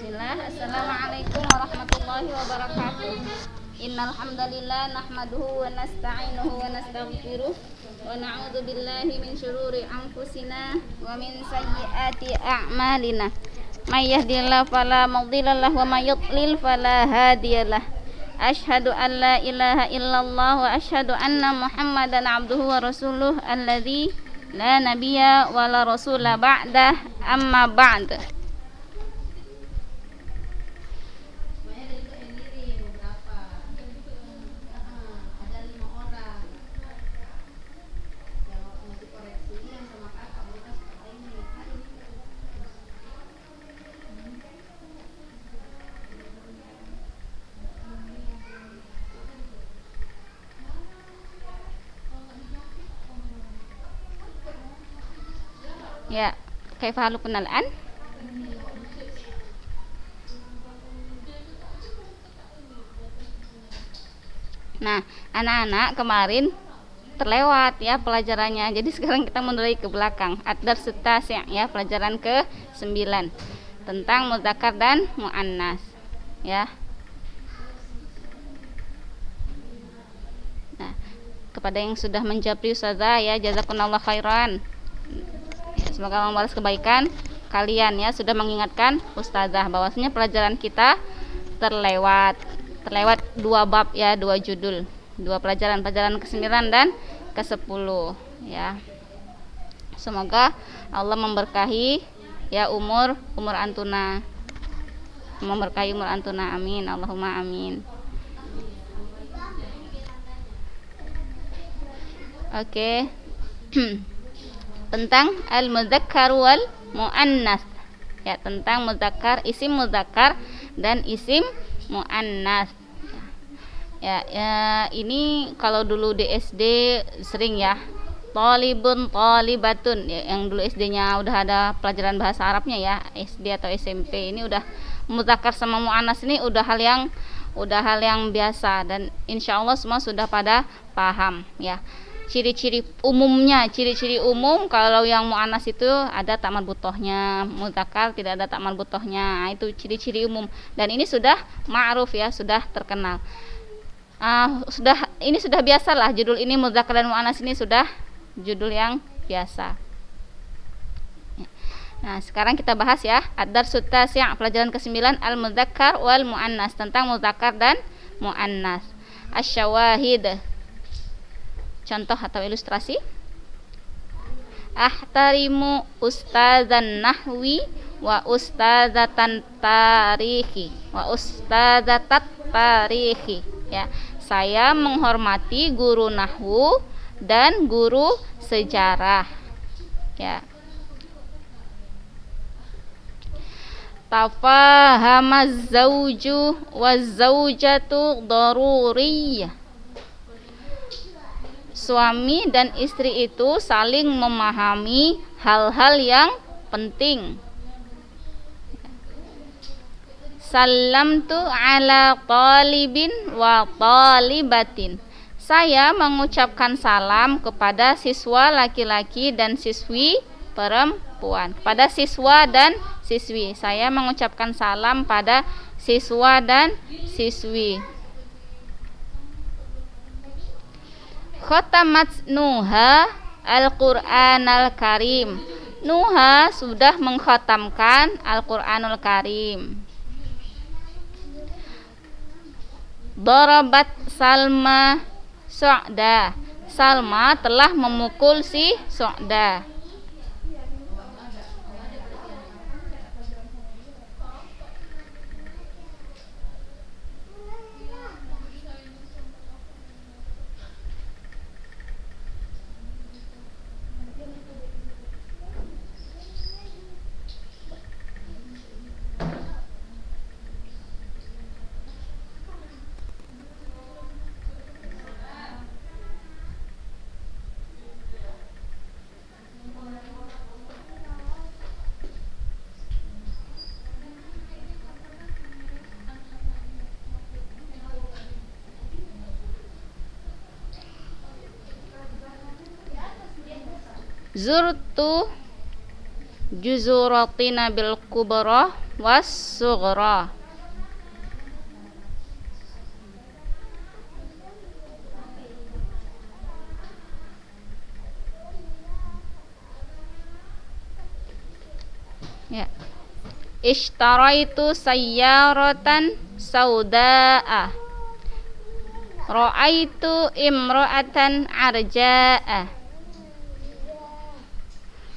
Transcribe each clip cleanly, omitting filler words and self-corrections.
Bismillah. Assalamualaikum warahmatullahi wabarakatuh. Innal hamdalillah nahmaduhu wa nasta'inuhu wa nastaghfiruh wa na'udzu billahi min syururi anfusina wa min sayyiati a'malina. May yahdihillahu fala mudilla lahu wa may yudlil fala hadiyalah. Asyhadu an la ilaha illallah wa asyhadu anna Muhammadan abduhu wa rasuluh alladzi la nabiyya wa la rasula ba'dah, amma ba'd. Ya, kaifa halukum al-an? Nah, anak-anak kemarin terlewat ya pelajarannya. Jadi sekarang kita mundur ke belakang. Ad-dars tasi' ya, pelajaran ke-9 tentang muzakkar dan muannas ya. Nah, kepada yang sudah menjawab ustazah ya, jazakumullah khairan. Semoga Allah membalas kebaikan kalian ya, sudah mengingatkan ustazah bahwasanya pelajaran kita terlewat 2 bab ya, 2 judul, 2 pelajaran ke-9 dan ke-10 ya. Semoga Allah memberkahi ya umur antuna, memberkahi umur antuna, amin Allahumma amin. Oke. Tentang al-mudzakkar wal muannas ya, tentang muzakkar, isim muzakkar dan isim muannas ya, ini kalau dulu di SD sering ya, talibun talibatun ya, yang dulu SD-nya udah ada pelajaran bahasa Arabnya ya, SD atau SMP ini udah muzakkar sama muannas, ini udah hal yang biasa dan insya Allah semua sudah pada paham ya. Ciri-ciri umum kalau yang muannas itu ada tak marbutohnya, muzakkar tidak ada tak marbutohnya. Nah, itu ciri-ciri umum dan ini sudah ma'ruf ya, sudah terkenal. Ini sudah biasa lah, judul ini muzakkar dan muannas ini sudah judul yang biasa. Nah, sekarang kita bahas ya, ad-dars tasi', pelajaran ke-9, al-mudzakkar wal muannas, tentang muzakkar dan muannas. Asy-syawahid, contoh atau ilustrasi. Ahtarimu ustadzan nahwi wa ustadzatan tarikhi wa ustadzatat tarikhi ya, saya menghormati guru nahwu dan guru sejarah ya. Tafahamaz zauju waz zaujatu daruriyah, suami dan istri itu saling memahami hal-hal yang penting. Salamtu ala talibin wa talibatin, saya mengucapkan salam kepada siswa laki-laki dan siswi perempuan. Kepada siswa dan siswi, saya mengucapkan salam pada siswa dan siswi. Khatamat Nuha Al-Qur'anal Karim, Nuha sudah mengkhatamkan Al-Qur'anul Karim. Darabat Salma Su'da, Salma telah memukul si Su'da. Zurtu juzuratina bil kubra, was-sughra. Ya. Ishtaraitu sayyaratan sauda'a. Ra'aitu imra'atan arja'a.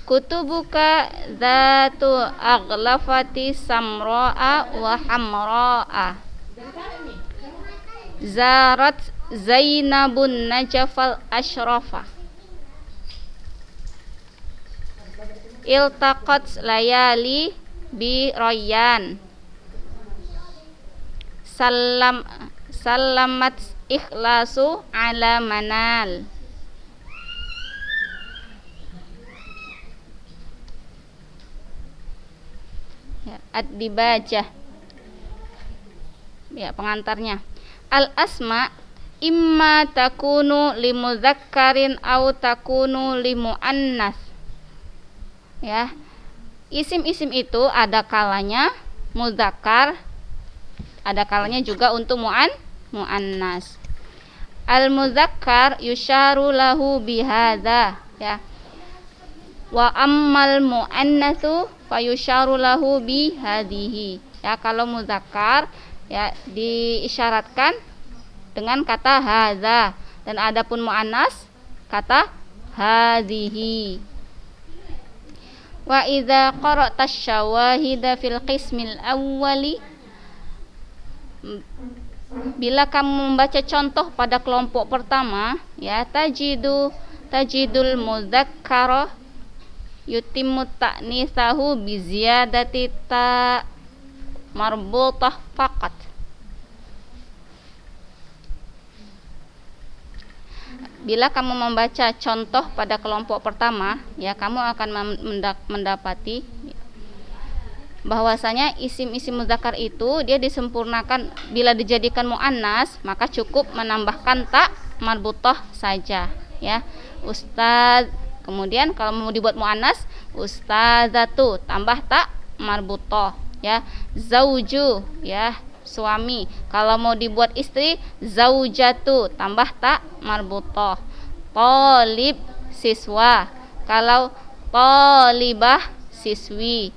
Kutubuka dzatu aghlafati samra'a wa hamra'a. Zarat Zainabun Najafal Ashrafa. Iltaqat layali bi Rayyan. Salamat ikhlasu ala manal. Ya, ad-dibajah. Ya, pengantarnya. Al-asma imma takunu limudzakkarin au takunu limuannas. Ya. Isim-isim itu ada kalanya mudzakkar, ada kalanya juga untuk muannas. Al-mudzakkar yusyaru lahu bihadza, ya. Wa ammal muannatsu fayusyaru lahu bihadhihi. Ya, kalau mudzakkar ya diisyaratkan dengan kata hadza, dan adapun muannas kata hadhihi. Wa idza qara'ta syawahida fil qismil awwali, bila kamu membaca contoh pada kelompok pertama, ya, tajidul mudzakkara yutimmu ta'nisahu bi ziyadati ta marbutah faqat. Bila kamu membaca contoh pada kelompok pertama, ya, kamu akan mendapati bahwasanya isim-isim mudzakkar itu dia disempurnakan bila dijadikan muannas, maka cukup menambahkan ta marbutah saja, ya. Ustaz, kemudian kalau mau dibuat muannas, ustazatu tambah ta marbutah, ya. Zauju, ya, suami. Kalau mau dibuat istri, zaujatu tambah ta marbutah. Talib, siswa. Kalau talibah, siswi.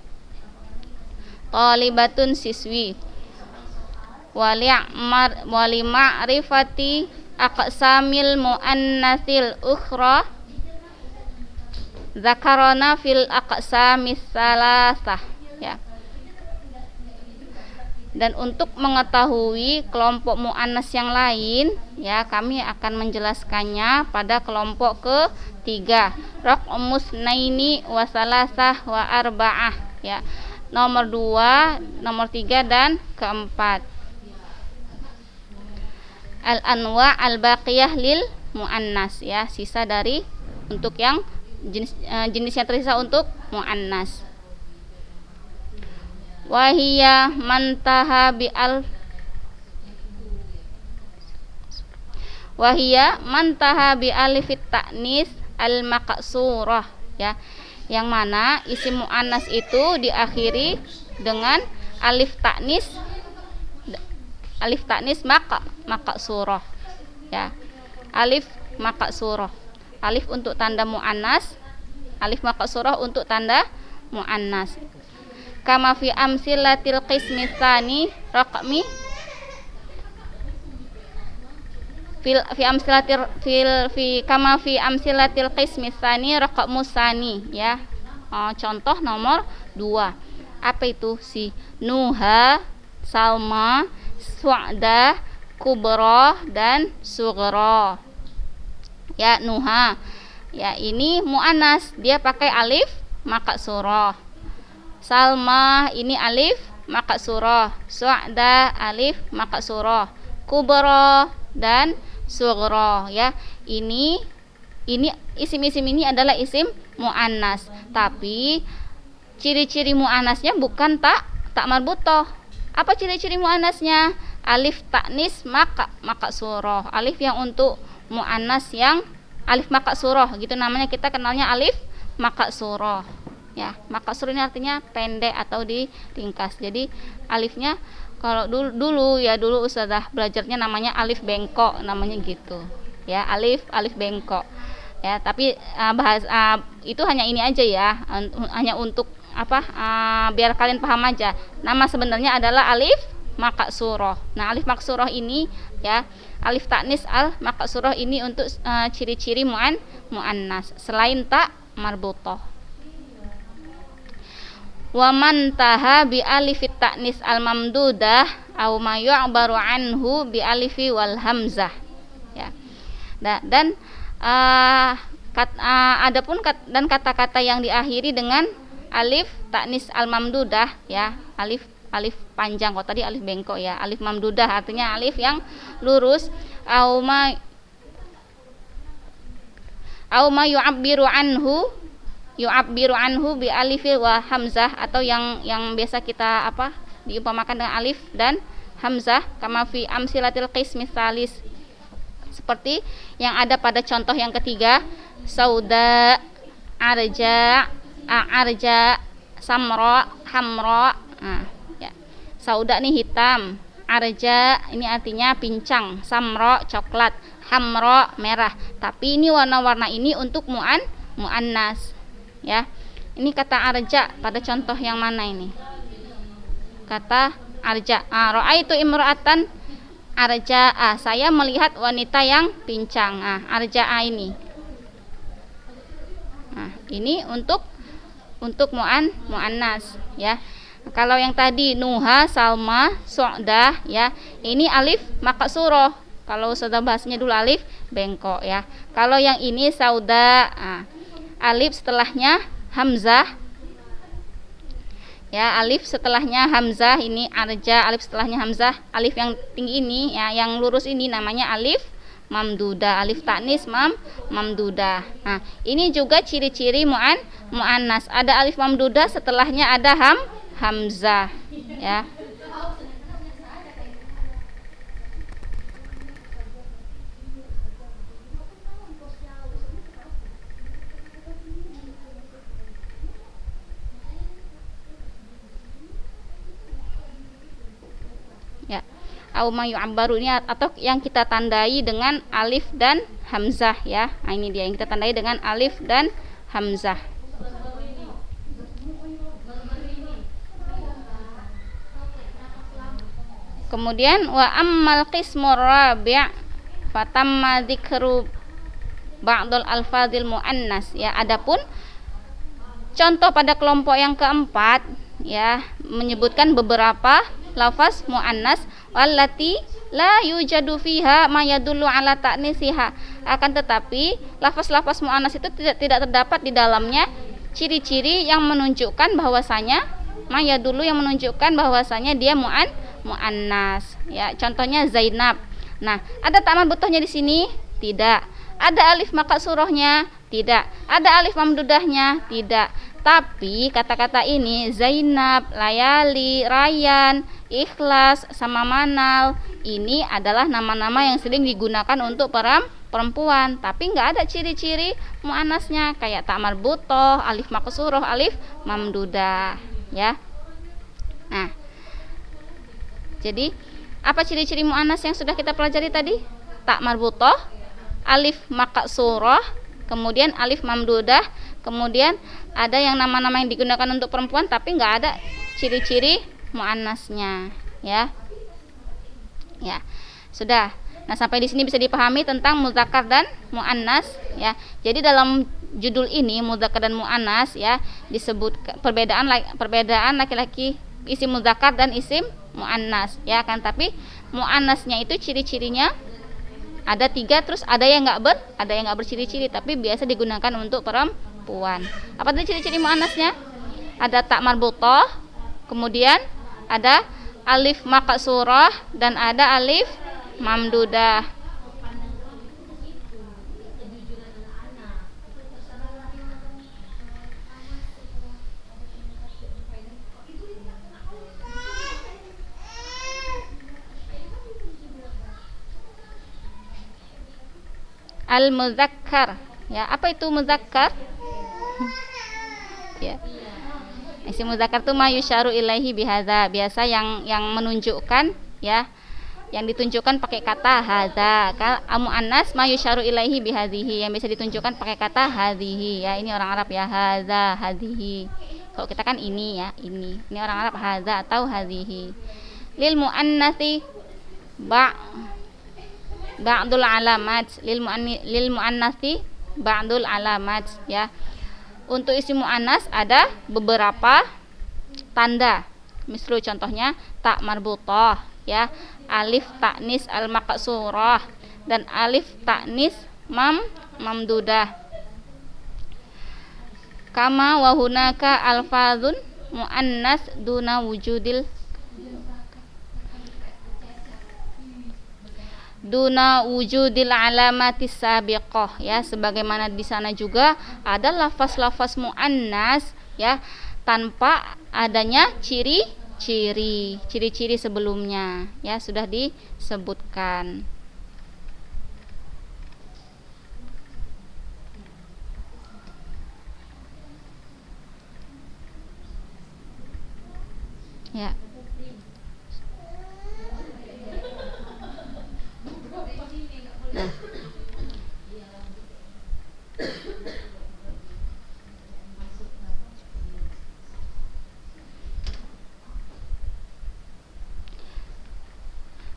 Talibatun, siswi. Wali ma'rifati aqsamil muannatsil ukhra zakarana fil aqsamis salasah, ya. Dan untuk mengetahui kelompok muannas yang lain, ya, kami akan menjelaskannya pada kelompok ketiga, raqmus naini wa salasah wa arba'ah, ya. Nomor 2, nomor 3 dan keempat. Al-anwa al-baqiyah lil muannas, ya, sisa dari untuk yang jenis yang tersisa untuk muannas. Wahia mantaha bi alifit ta'nis al maqsurah, ya, yang mana isim muannas itu diakhiri dengan alif ta'nis maqsurah, ya. Alif maqsurah, alif untuk tanda muannas, alif maqsurah untuk tanda muannas. Kama fi amsilatil qismi tsani raqmi kama fi amsilatil qismi tsani raqmu tsani, ya. Contoh nomor 2. Apa itu? Si Nuha, Salma, Su'da, Kubra dan Sughra. Ya, Nuha. Ya, ini muannas, dia pakai alif maqsurah. Salma ini alif maqsurah, Su'da alif maqsurah, Kubra dan Sughra, ya. Ini isim-isim ini adalah isim muannas, tapi ciri-ciri muannasnya bukan ta marbutah. Apa ciri-ciri muannasnya? Alif ta'nis maqsurah, alif yang untuk muannas yang alif maqsurah, gitu namanya, kita kenalnya alif maqsurah, ya. Maqsur ini artinya pendek atau diringkas. Jadi alifnya kalau dulu Ustazah belajarnya namanya alif bengkok, namanya gitu ya, alif bengkok ya. Tapi itu hanya ini aja ya, hanya untuk biar kalian paham aja. Nama sebenarnya adalah alif maqsurah. Nah, alif maqsurah ini ya, alif taknis al maqsurah ini untuk ciri-ciri muannas selain tak marbutah. Wa man taha bi alifit taknis al mamdudah aw ma yu'baru anhu bi alifi wal hamzah ya. Dan adapun kata-kata yang diakhiri dengan alif taknis al mamdudah ya, alif panjang, kok tadi alif bengkok ya, alif mamdudah artinya alif yang lurus, au ma yu'abbiru anhu bi alifi wa hamzah, atau yang biasa kita diumpamakan dengan alif dan hamzah, kama fi amsilatil qismis salis, seperti yang ada pada contoh yang ketiga, sauda, arja, samra, hamra. Nah, ya. Sauda nih hitam, arja ini artinya pincang, samra coklat, hamra merah. Tapi ini warna-warna ini untuk muannas ya. Ini kata arja pada contoh yang mana ini? Kata arja. Ra'aitu imra'atan arja'a, saya melihat wanita yang pincang. Arja'a ini. Nah, ini untuk muannas ya. Kalau yang tadi Nuha, Salma, Su'dah ya, ini alif maqsurah. Kalau sudah bahasnya dulu alif bengkok ya. Kalau yang ini Sauda, alif setelahnya hamzah ya, alif setelahnya hamzah. Ini arja, alif setelahnya hamzah. Alif yang tinggi ini ya, yang lurus ini namanya alif mamdudah, alif taknis mamdudah. Nah, ini juga ciri-ciri muannas. Ada alif mamdudah, setelahnya ada hamzah ya. Ya, au ma yu'abbaru ini atau yang kita tandai dengan alif dan hamzah ya. Nah, ini dia yang kita tandai dengan alif dan hamzah. Kemudian wa ammal qismur rabi' fatamma dzikru ba'dul alfadzil muannas ya. Adapun contoh pada kelompok yang keempat ya, menyebutkan beberapa lafaz muannas wallati la yujadu fiha ma yadullu ala ta'nisiha. Akan tetapi lafaz-lafaz muannas itu tidak terdapat di dalamnya ciri-ciri yang menunjukkan bahwasanya yang menunjukkan bahwasanya dia muannas ya. Contohnya Zainab. Nah, ada tak marbutahnya di sini? Tidak. Ada alif maqsurahnya? Tidak. Ada alif mamdudahnya? Tidak. Tapi kata-kata ini Zainab, Layali, Rayyan, Ikhlas, sama Manal, ini adalah nama-nama yang sering digunakan untuk perempuan, tapi nggak ada ciri-ciri muannasnya kayak tak marbutah, alif maqsurah, alif mamdudah ya. Nah, jadi apa ciri-ciri muannas yang sudah kita pelajari tadi? Tak marbutah, alif maqsurah, kemudian alif mamdudah, kemudian ada yang nama-nama yang digunakan untuk perempuan tapi nggak ada ciri-ciri muannasnya ya. Ya, sudah. Nah, sampai di sini bisa dipahami tentang mudzakkar dan muannas ya. Jadi dalam judul ini mudzakkar dan muannas ya, disebut perbedaan laki-laki isim mudzakkar dan isim muannas ya kan. Tapi muannasnya itu ciri-cirinya ada 3, terus ada yang nggak berciri-ciri tapi biasa digunakan untuk perempuan. Apa tadi ciri-ciri muannasnya? Ada tak marbutah, kemudian ada alif maqsurah dan ada alif mamdudah. Al-muzakkar ya. Apa itu muzakkar? Ya. Isim muzakkar itu ma yusyaru ilaihi bihadza, biasa yang menunjukkan ya, yang ditunjukkan pakai kata hadza. Kalau muannas ma yusyaru ilaihi bihadhihi, yang bisa ditunjukkan pakai kata hadhihi ya. Ini orang Arab ya, hadza, hadhihi. Kalau kita kan ini ya, ini. Ini orang Arab hadza atau hadhihi. Lil muannatsi ba'dul alamat, lil muannatsi ba'dul alamat ya. Untuk isim muannas ada beberapa tanda. Misal contohnya tak marbutah ya, alif taknis al maqsurah dan alif taknis mamdudah. Kama wa hunaka alfazun muannas duna wujudil alamatis sabiqah ya, sebagaimana di sana juga ada lafaz-lafaz muannas ya tanpa adanya ciri-ciri sebelumnya ya, sudah disebutkan ya. Nah,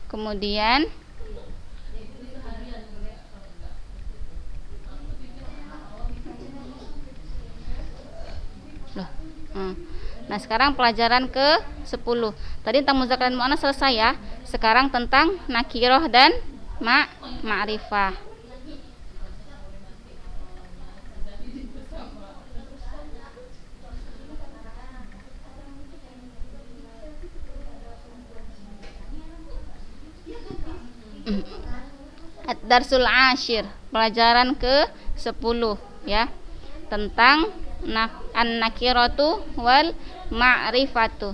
kemudian nah sekarang pelajaran ke-10. Tadi tentang muzakkar dan muannats selesai ya. Sekarang tentang nakirah dan ma'rifah. Ad-darsul ashir, pelajaran ke-10 ya, tentang an-nakiratu wal ma'rifatu.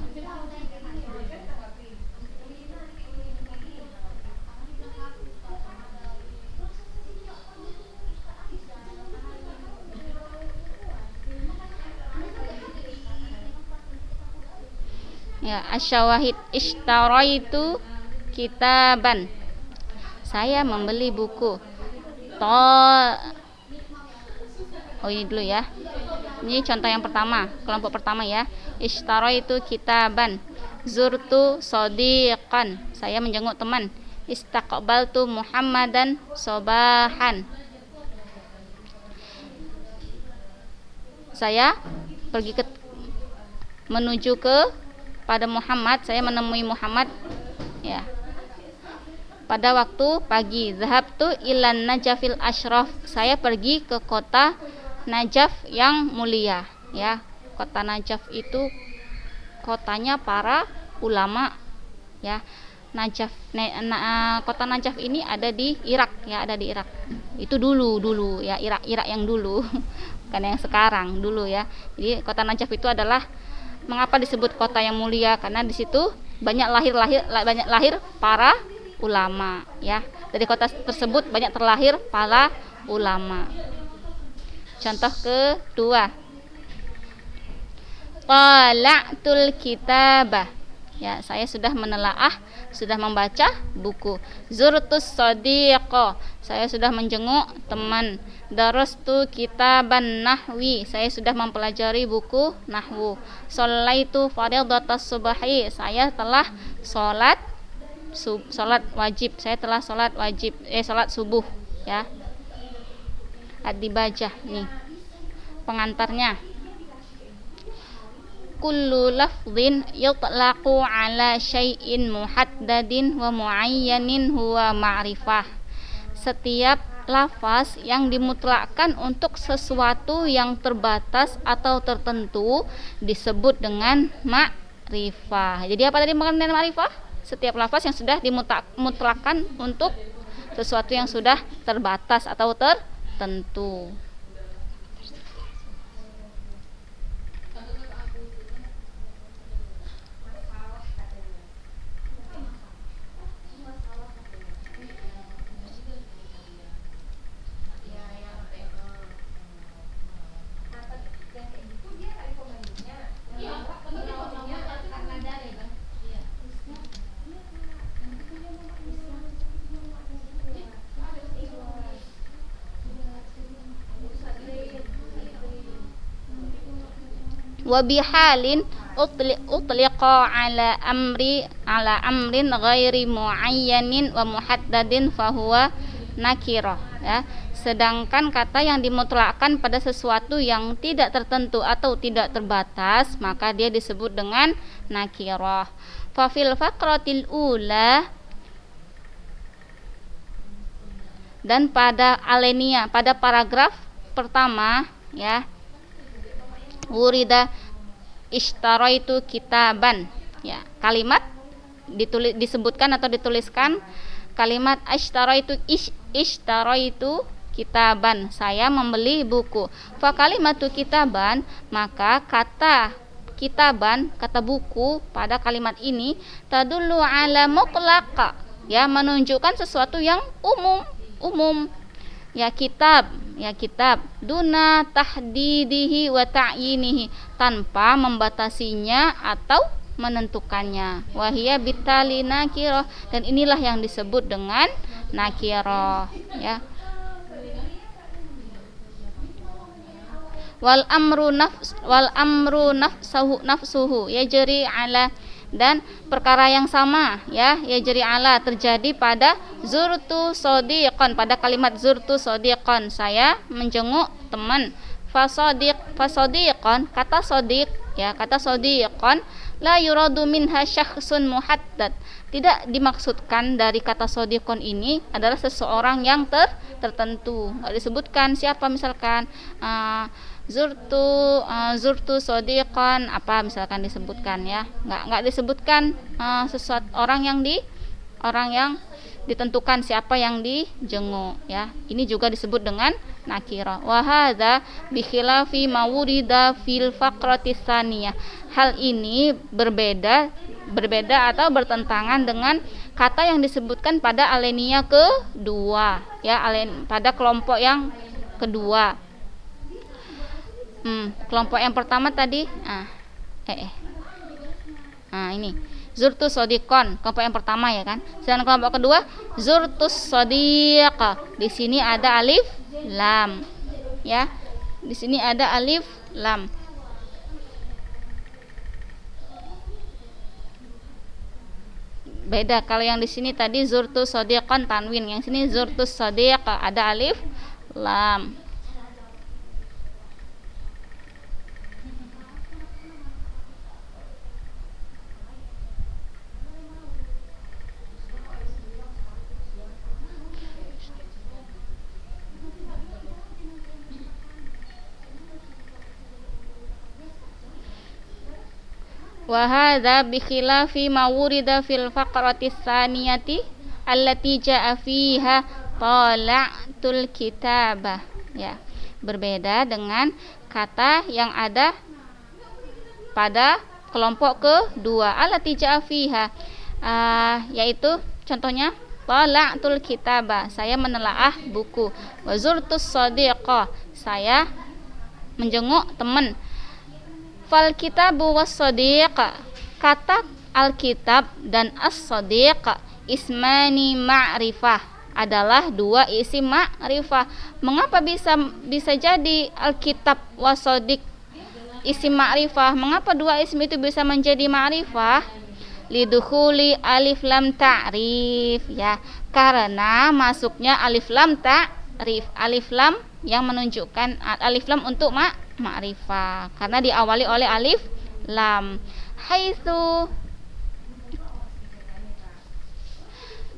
Ya, asyawahid ishtaraitu kitaban, saya membeli buku. Oh ini dulu ya. Ini contoh yang pertama, kelompok pertama ya. Ishtaraitu kitaban. Zurtu shadiqan, saya menjenguk teman. Istaqbaltu Muhammadan sobahan, saya menuju pada Muhammad, saya menemui Muhammad ya pada waktu pagi. Zahabtu ilan Najafil asyraf, saya pergi ke kota Najaf yang mulia ya. Kota Najaf itu kotanya para ulama ya. Kota Najaf ini ada di Irak ya, ada di Irak. Itu dulu ya, Irak yang dulu bukan yang sekarang, dulu ya. Jadi kota Najaf itu adalah, mengapa disebut kota yang mulia, karena di situ banyak lahir para ulama ya. Dari kota tersebut banyak terlahir para ulama. Contoh kedua, qala'tul kitabah ya, saya sudah menelaah, sudah membaca buku. Zurtus shadiqa, saya sudah menjenguk teman. Darastu kitaban nahwi, saya sudah mempelajari buku nahwu. Shallaitu fardhatas subhi, saya telah sholat wajib, saya telah sholat subuh ya. Ad-dibajah nih pengantarnya. Kullu lafdhin yutlaqu ala syai'in muhaddadin wa muayyanin huwa ma'rifah, setiap lafaz yang dimutlakkan untuk sesuatu yang terbatas atau tertentu disebut dengan ma'rifah. Jadi apa tadi pengertian ma'rifah? Setiap lafaz yang sudah dimutlakkan untuk sesuatu yang sudah terbatas atau tertentu. wa bihalin utliqa ala amrin ghairi muayyanin wa muhaddadin fahuwa nakirah, ya. Sedangkan kata yang dimutlakkan pada sesuatu yang tidak tertentu atau tidak terbatas, maka dia disebut dengan nakirah. Fa fil faqratil ula, dan pada alenia, pada paragraf pertama, ya, wurida ishtaraitu kitaban, ya, kalimat disebutkan atau dituliskan kalimat ishtaraitu kitaban, saya membeli buku. Fa kalimatu kitaban, maka kata kitaban, kata buku pada kalimat ini tadullu ala mutlaqa, ya, menunjukkan sesuatu yang umum, ya, kitab duna tahdidihi wa ta'yinihi, tanpa membatasinya atau menentukannya. Wahia bitali nakirah, dan inilah yang disebut dengan nakirah, ya. Wal amru nafsuhu yajri ala, dan perkara yang sama, ya, yajri ala, terjadi pada zurtu sodiqon, pada kalimat zurtu sodiqon, saya menjenguk teman. Fasodiqon, kata sodiq, ya, kata sodiqon la yuradu minha syakhsun muhaddad, tidak dimaksudkan dari kata sodiqon ini adalah seseorang yang tertentu, nggak disebutkan siapa, misalkan zurtu sodiqan apa misalkan disebutkan, ya, nggak disebutkan sesuatu orang yang ditentukan siapa yang dijenguk, ya. Ini juga disebut dengan nakirah. Wa hadza bi khilafi ma wurida fil faqrati tsaniyah, hal ini berbeda atau bertentangan dengan kata yang disebutkan pada alenia kedua, ya, pada kelompok yang kedua. Kelompok yang pertama tadi ini zurtus sodiqon, kelompok yang pertama, ya kan. Sedangkan kelompok kedua zurtus sodiqa, di sini ada alif lam, ya, di sini ada alif lam. Beda kalau yang di sini tadi zurtus sodiqon tanwin, yang sini zurtus sodiqa ada alif lam. Wa hadza bi khilafi ma wurida fil faqrati tsaniyati allati jaa fiha tala'tul kitabah, ya, berbeda dengan kata yang ada pada kelompok kedua, allati jaa fiha, yaitu contohnya tala'tul kitabah, saya menelaah buku. Wa zurtus sadiqah, saya menjenguk teman. Fal kitabu was sadiq, kata alkitab dan as-sadiq ismani ma'rifah, adalah dua isim ma'rifah. Mengapa bisa jadi alkitab was sadiq isim ma'rifah? Mengapa dua isim itu bisa menjadi ma'rifah? Lidukhuli alif lam ta'rif, ya, karena masuknya alif lam ta'rif, alif lam yang menunjukkan alif lam untuk ma'rifah, karena diawali oleh alif lam.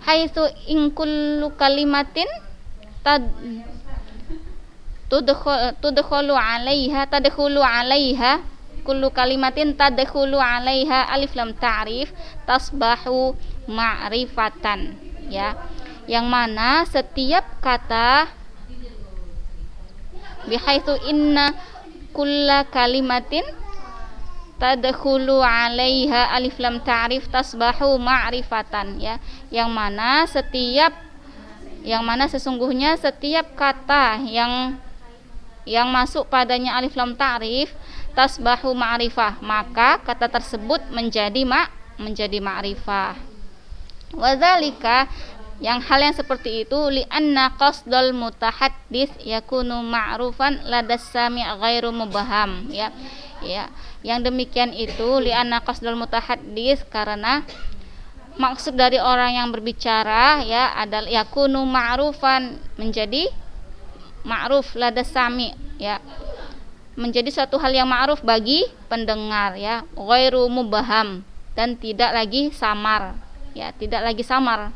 Haitsu in kullu kalimatin tadkhulu 'alaiha kullu kalimatin tadkhulu 'alaiha alif lam ta'rif tasbahu ma'rifatan, ya, yang mana setiap kata bihaitsu inna kulla kalimatin tadkhulu 'alaiha alif lam ta'rif tasbahu ma'rifatan, ya, yang mana sesungguhnya setiap kata yang masuk padanya alif lam ta'rif tasbahu ma'rifah, maka kata tersebut menjadi ma'rifah. Wadzalika, yang hal yang seperti itu, li'anna qasdal mutahaddits yakunu ma'rufan ladas sami' ghairu mubham, ya, ya. Yang demikian itu li'anna qasdul mutahaddits, karena maksud dari orang yang berbicara ya adalah yakunu ma'rufan, menjadi ma'ruf lada sami ya, menjadi suatu hal yang ma'ruf bagi pendengar ya, ghairu mubaham, dan tidak lagi samar ya, tidak lagi samar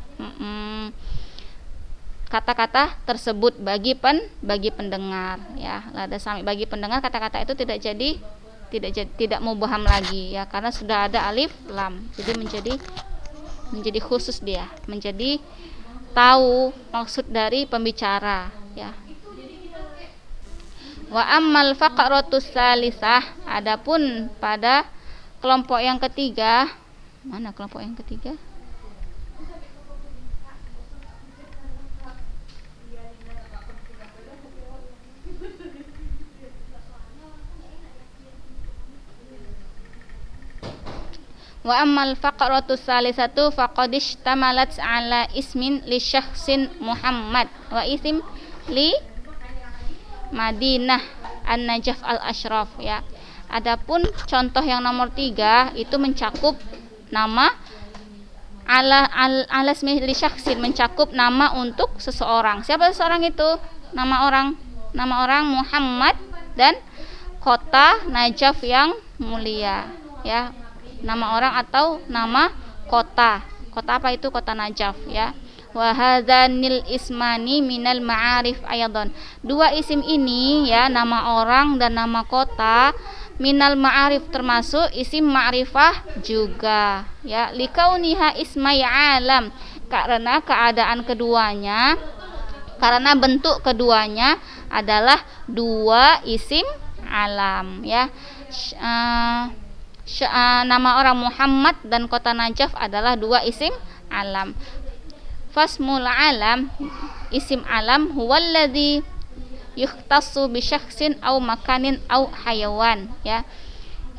kata-kata tersebut bagi pendengar ya, lada sami, bagi pendengar kata-kata itu tidak mubaham lagi ya, karena sudah ada alif lam, jadi menjadi khusus, dia menjadi tahu maksud dari pembicara ya. Wa ammal faqratus salisah, adapun pada kelompok yang ketiga, mana kelompok yang ketiga? Wa ammal faqratus salisatu faqad ishtamalat ala ismin li syakhsin Muhammad wa isim li Madinah An-Najaf Al-Ashraf ya. Adapun contoh yang nomor 3 itu mencakup nama ala ismi li syakhsin, mencakup nama untuk seseorang. Siapa seseorang itu? Nama orang Muhammad dan kota Najaf yang mulia ya. Nama orang atau nama kota apa itu? Kota Najaf ya. Wa hadzanil ismani minal ma'arif ayadon, dua isim ini ya, nama orang dan nama kota, minal ma'arif, termasuk isim ma'rifah juga ya, likauniha ismai alam, karena keadaan keduanya, karena bentuk keduanya adalah dua isim alam ya. Nama orang Muhammad dan kota Najaf adalah dua isim alam. Fasmul alam, isim alam, huwallazi yukhtassu bi syakhsin au makanin au hayawan ya.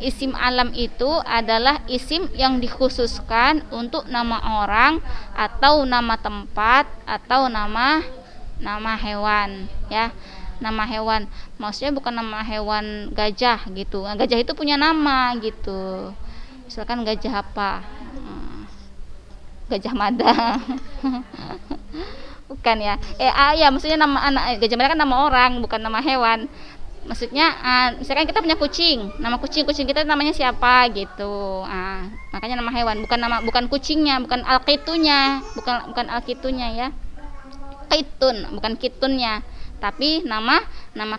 Isim alam itu adalah isim yang dikhususkan untuk nama orang atau nama tempat atau nama hewan ya. Nama hewan maksudnya bukan nama hewan gajah gitu. Gajah itu punya nama gitu, misalkan gajah apa, Gajah Mada bukan ya, ya maksudnya nama anak Gajah Mada kan nama orang, bukan nama hewan. Maksudnya misalkan kita punya kucing, nama kucing kita namanya siapa gitu, makanya nama hewan, bukan kucingnya, bukan alkitunya, bukan alkitunya ya, kitun, bukan kitunnya, tapi nama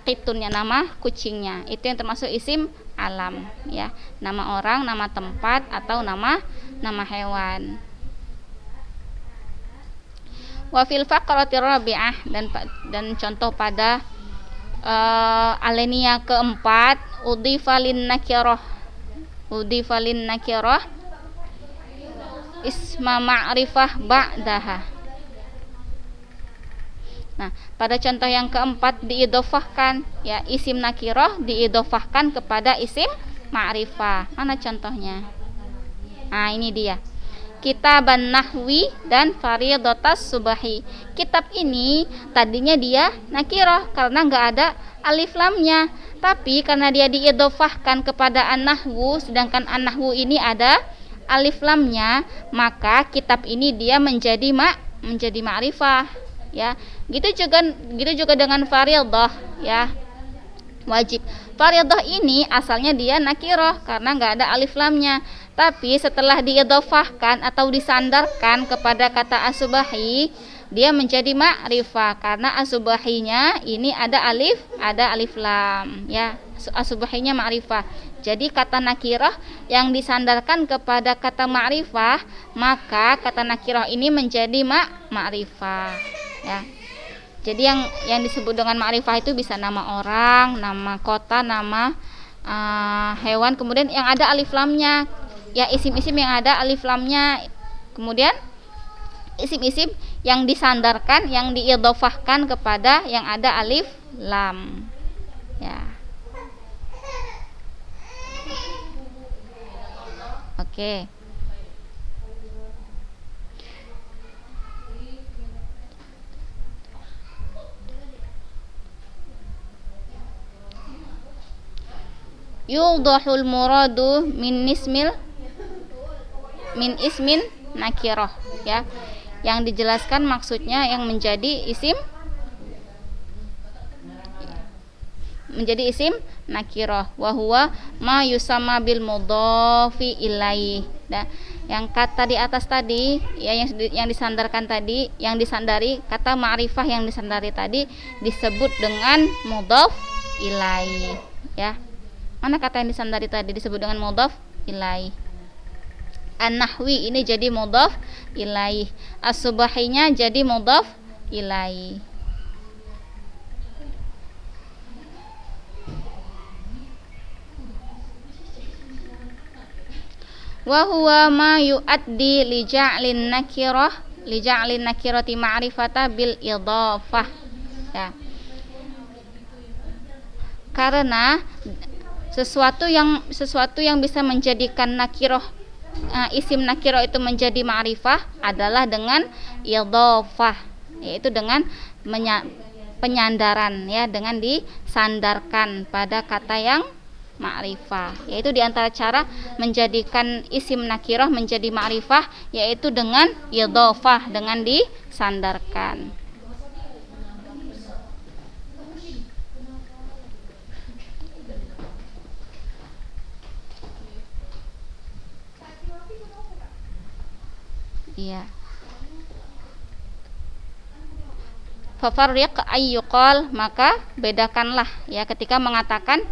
kitunnya, nama kucingnya, itu yang termasuk isim alam ya, nama orang, nama tempat atau nama hewan. Wa fil faqratir rabi'ah, dan contoh pada alinea keempat, udhifalin nakirah isma ma'rifah ba'daha. Nah, pada contoh yang keempat diidhofahkan ya, isim nakirah diidhofahkan kepada isim ma'rifah. Mana contohnya? Ini dia. Kitaban nahwi dan faridatas subahi. Kitab ini tadinya dia nakirah karena nggak ada alif lamnya, tapi karena dia diidhofahkan kepada an-nahwu, sedangkan an-nahwu ini ada alif lamnya, maka kitab ini dia menjadi ma'rifah ya. Gitu juga dengan faridah ya, wajib. Faridah ini asalnya dia nakirah karena nggak ada alif lamnya, tapi setelah diidhofahkan atau disandarkan kepada kata asubahi, dia menjadi ma'rifah karena asubahinya ini ada alif lam ya, asubahinya ma'rifah. Jadi kata nakirah yang disandarkan kepada kata ma'rifah, maka kata nakirah ini menjadi ma'rifah ya. Jadi yang disebut dengan ma'rifah itu bisa nama orang, nama kota, nama hewan, kemudian yang ada alif lamnya ya, isim-isim yang ada alif lamnya, kemudian isim-isim yang disandarkan, yang diidhofahkan kepada yang ada alif lam ya. Oke. Yudhul muradu min ismin nakirah, ya. Yang dijelaskan maksudnya yang menjadi isim nakirah, wa huwa ma yusamma bil mudhafi ilaih. Nah, yang kata di atas tadi, ya, yang disandarkan tadi, yang disandari, kata ma'rifah yang disandari tadi disebut dengan mudhaf ilaih, ya. Mana kata yang disandari tadi disebut dengan mudhaf ilaih? An-nahwi ini jadi mudhaf ilaih, as-subahinya jadi mudhaf ilaih. Wa huwa ma yuaddi li ja'lin nakirati ma'rifata bil idhafah, ya. Karena sesuatu yang bisa menjadikan nakirah, isim nakirah itu menjadi ma'rifah adalah dengan idhafah, yaitu dengan penyandaran, ya, dengan disandarkan pada kata yang ma'rifah. Yaitu diantara cara menjadikan isim nakirah menjadi ma'rifah yaitu dengan idhafah, dengan disandarkan. Iya. Fafarriq ayyuqal, maka bedakanlah, ya, ketika mengatakan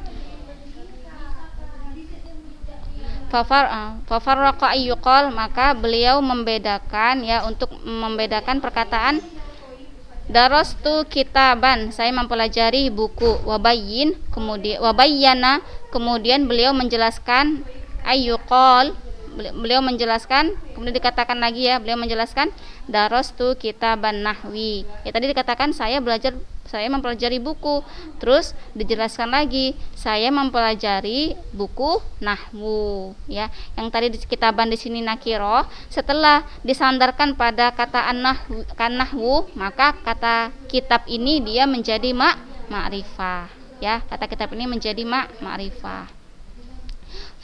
fafarraqa ayyuqal, maka beliau membedakan, ya, untuk membedakan perkataan darastu kitaban, saya mempelajari buku, wabayyana, kemudian beliau menjelaskan ayyuqal, beliau menjelaskan, kemudian dikatakan lagi, ya, beliau menjelaskan darastu kitaban nahwi, ya, tadi dikatakan saya mempelajari buku, terus dijelaskan lagi saya mempelajari buku nahwu, ya. Yang tadi di kitaban di sini nakirah, setelah disandarkan pada kata nahwu, maka kata kitab ini dia menjadi ma'rifah, ya. Kata kitab ini menjadi ma'rifah.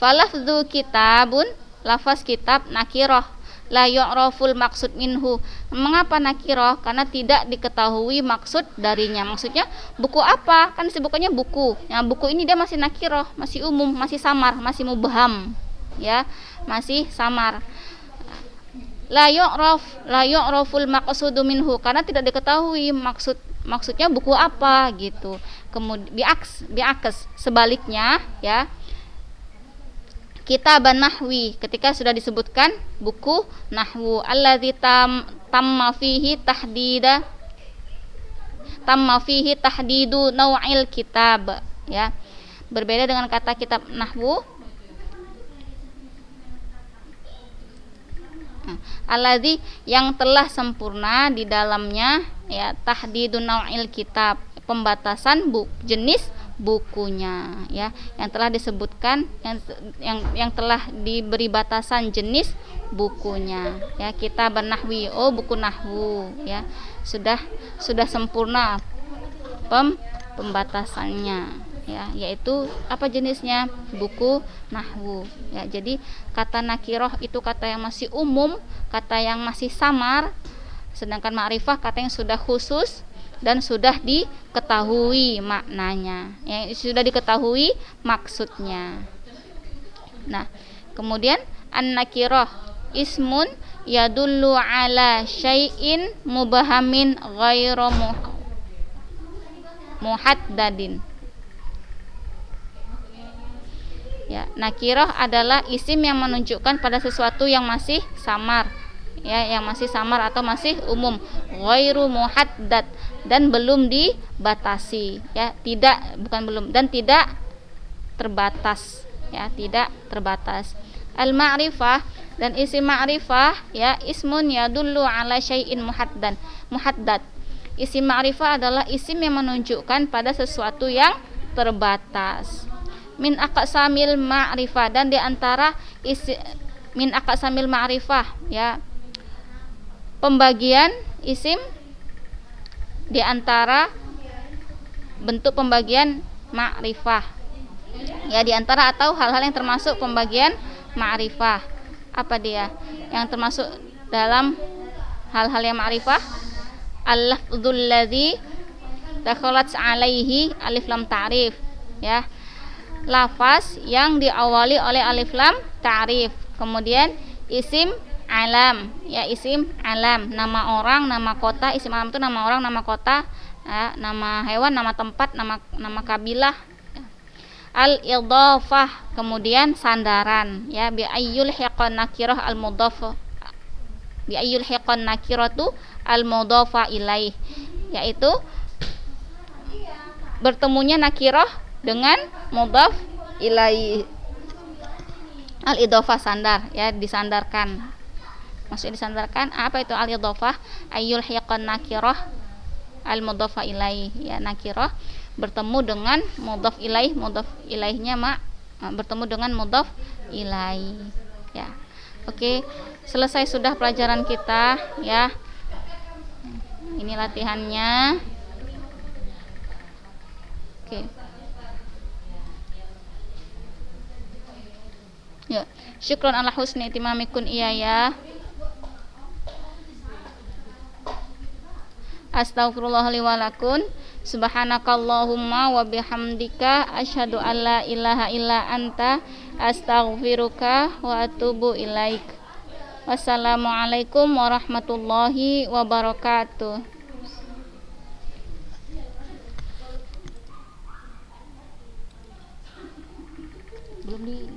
Falafdzu kitabun, lafaz kitab nakirah, la yu'raful maksud minhu. Mengapa nakirah? Karena tidak diketahui maksud darinya. Maksudnya buku apa? Kan sebutannya buku. Nah, buku ini dia masih nakirah, masih umum, masih samar, masih mubham, ya, masih samar. La yu'raful maqsudu minhu, karena tidak diketahui maksudnya buku apa, gitu. Kemudian bi'aks sebaliknya, ya, kitaban nahwi, ketika sudah disebutkan buku nahwu, alladzi tamma fihi tahdidu naw'il kitab, ya. Berbeda dengan kata kitab nahwu, alladzi, yang telah sempurna di dalamnya, ya, tahdidu naw'il kitab, pembatasan jenis bukunya, ya, yang telah disebutkan, yang telah diberi batasan jenis bukunya, ya. Kitab nahwi, oh, buku nahwu, ya, sudah sempurna pembatasannya, ya, yaitu apa jenisnya? Buku nahwu, ya. Jadi kata nakirah itu kata yang masih umum, kata yang masih samar, sedangkan ma'rifah kata yang sudah khusus dan sudah diketahui maknanya, ya, sudah diketahui maksudnya. Nah, kemudian an-nakirah ismun yadullu ala syai'in mubahamin ghairu muhaddadin, ya. Nakirah adalah isim yang menunjukkan pada sesuatu yang masih samar, ya, yang masih samar atau masih umum, ghairu muhaddad, dan belum dibatasi, ya, dan tidak terbatas, ya, tidak terbatas. Al-ma'rifah, dan isim ma'rifah, ya, ismun yadullu ala syai'in muhaddad. Isim ma'rifah adalah isim yang menunjukkan pada sesuatu yang terbatas. Min aqsamil ma'rifah, dan di antara min aqsamil ma'rifah, ya, pembagian isim, di antara bentuk pembagian ma'rifah, Ya, diantara atau hal-hal yang termasuk pembagian ma'rifah. Apa dia? Yang termasuk dalam hal-hal yang ma'rifah? Al-lafdzul ladzi dakhalat alaihi alif lam ta'rif. Ya. Lafaz yang diawali oleh alif lam ta'rif. Kemudian isim alam, ya, isim alam, nama orang, nama kota. Isim alam itu nama orang, nama kota, ya, nama hewan, nama tempat, nama kabilah. Al-idhafah, kemudian sandaran, ya, bi ayyul hiqan nakirah al-mudhaf, bi ayyul hiqan nakiratu al-mudhafa ilaih, yaitu bertemunya nakirah dengan mudhaf ilaih. Al-idhafah sandar, ya, disandarkan. Maksudnya disandarkan apa itu al-idhafah? Ayyul hiqan nakirah al-mudhafa ilaih, ya, nakirah bertemu dengan mudhaf ilaih, mudhaf ilaihnya bertemu dengan mudhaf ilaih, ya. Oke, selesai sudah pelajaran kita, ya. Ini latihannya. Oke. Ya, syukron ala husni itimamikun ya. Astaghfirullah li wa lakum. Subhanakallahumma wa bihamdika asyhadu an la ilaha illa anta astaghfiruka wa atubu ilaik. Wassalamualaikum warahmatullahi wabarakatuh. Belum di